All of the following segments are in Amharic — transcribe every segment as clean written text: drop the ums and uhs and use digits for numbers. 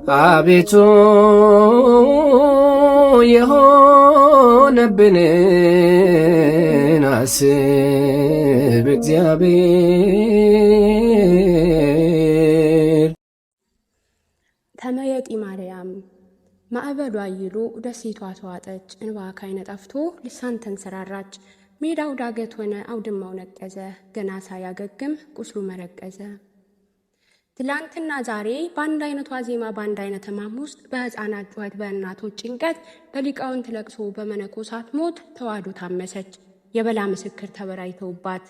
አቤቱ የሆነብንን አስብ እግዚአብሔር። ተመየጢ ማርያም ማዕበሉ አይሎ ደሴቷ ተዋጠች፣ እንባ ካይነ ጠፍቶ ልሳን ተንሰራራች። ሜዳው ዳገት ሆነ አውድማው ነቀዘ፣ ገና ሳያገግም ቁስሉ መረቀዘ። ትላንትና ዛሬ በአንድ አይነቷ ዜማ በአንድ አይነት ሕማም ውስጥ በሕፃናት ጩኸት በእናቶች ጭንቀት በሊቃውንት ለቅሶ በመነኮሳት ሞት ተዋሕዶ ታመሰች። የበላ ምስክር ተበራይተውባት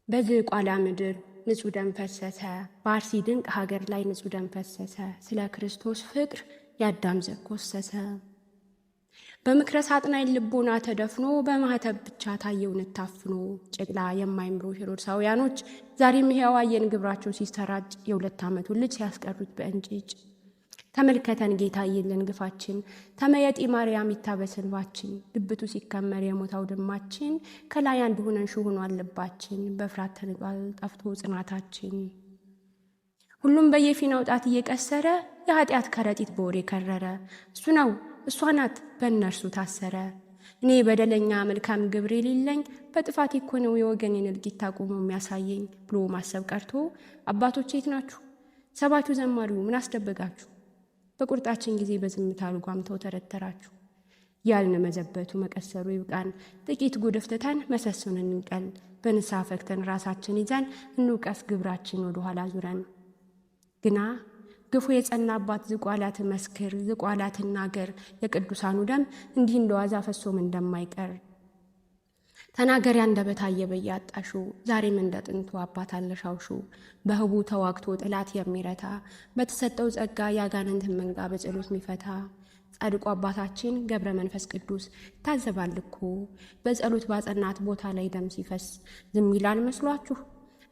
በዝቋላ ምድር ንጹሕ ደም ፈሰሰ። በአርሲ ድንቅ ሀገር ላይ ንጹሕ ደም ፈሰሰ። ስለ ክርስቶስ ፍቅር የአዳም ዘር ኮሰሰ። በምክረ ሳጥናኤል ልቦና ተደፍኖ በማኅተብ ብቻ ታየውን ታፍኖ ጨቅላ የማይምሩ ሄሮድሳውያኖች ዛሬም ሕያው አየን ግብራቸው ሲሰራጭ የ2 ዓመቱን ልጅ ሲያስቀሩት በእንጭጭ። ተመልከተን ጌታ የለን ግፋችን፣ ተመየጢ ማርያም ይታበስ እንባችን። ልብቱ ሲከመር የሞት አውድማችን፣ ከላይ አንድ ሆነን ሺህ ሆኗል ልባችን። በፍርሃት ተንጧል ጠፍቶ ጽናታችን። ሁሉም በየፊናው ጣት እየቀሰረ የኃጢአት ከረጢት በወሬ ከረረ። እሱ ነው እሷ ናት በእነርሱ ታሰረ። እኔ በደለኛ መልካም ግብር የሌለኝ በጥፋት እኮ ነው የወገኔን እልቂት ታቆሞ የሚያሳየኝ ብሎ ማሰብ ቀርቶ አባቶች የት ናችሁ? ሰባቱ ዘማሪው ምን አስደበጋችሁ? በቁርጣችን ጊዜ በዝምታ ልጓምተው ተረተራችሁ። ያልን መዘበቱ መቀሰሩ ይብቃን፣ ጥቂት ጉድፍ ትተን መሰሱን እንንቀል። በንስሐ ፈክተን ራሳችን ይዘን እንውቀስ ግብራችን ወደ ኋላ ዙረን። ግና ግፉ የጸናባት ዝቋላት መስክር፣ ዝቋላት ናገር። የቅዱሳኑ ደም እንዲህ እንደዋዛ ፈሶም እንደማይቀር ተናገሪ አንደበት አየበየ አጣሹ። ዛሬም እንደ ጥንቱ አባት አለሻውሹ። በህቡ ተዋግቶ ጥላት የሚረታ በተሰጠው ጸጋ ያጋንንትን መንጋ በጸሎት ሚፈታ ጻድቁ አባታችን ገብረ መንፈስ ቅዱስ ታዘባል እኮ በጸሎት ባጸናት ቦታ ላይ ደም ሲፈስ ዝም ይላል መስሏችሁ?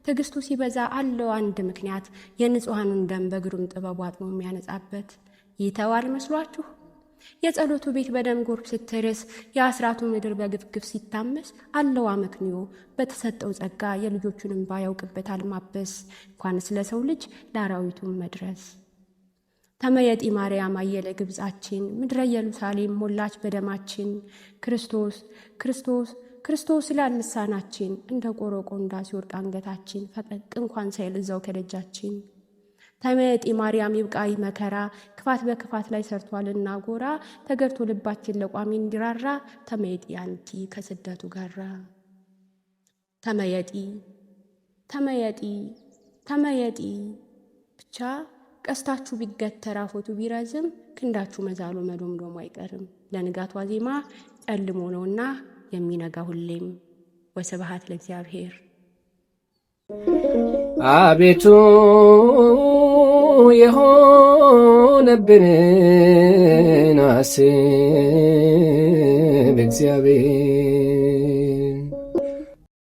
ትዕግስቱ ሲበዛ አለው አንድ ምክንያት፣ የንጹሐኑን ደም በግሩም ጥበቡ አጥሞ የሚያነጻበት። ይተዋል መስሏችሁ? የጸሎቱ ቤት በደም ጎርፍ ስትርስ፣ የአስራቱ ምድር በግፍግፍ ሲታመስ አለው አመክንዮ በተሰጠው ጸጋ የልጆቹንም ባያውቅበታል ማበስ። እንኳን ስለ ሰው ልጅ ለአራዊቱም መድረስ። ተመየጢ ማርያም አየለ ግብጻችን፣ ምድረ ኢየሩሳሌም ሞላች በደማችን። ክርስቶስ ክርስቶስ ክርስቶስ ይላል ልሳናችን፣ እንደ ቆሮቆንዳ ሲወርቅ አንገታችን፣ ፈቀቅ እንኳን ሳይል እዛው ከደጃችን። ተመየጢ ማርያም ይብቃይ መከራ፣ ክፋት በክፋት ላይ ሰርቷልና ጎራ። ተገርቶ ልባችን ለቋሚ እንዲራራ፣ ተመየጢ አንቲ ከስደቱ ጋራ። ተመየጢ ተመየጢ ተመየጢ ብቻ ቀስታችሁ ቢገተር አፎቱ ቢረዝም፣ ክንዳችሁ መዛሉ መዶምዶም አይቀርም። ለንጋት ዋዜማ ጨልሞ ነውና የሚነጋ ሁሌም። ወስብሐት ለእግዚአብሔር። አቤቱ የሆነብንን አስብ እግዚአብሔር።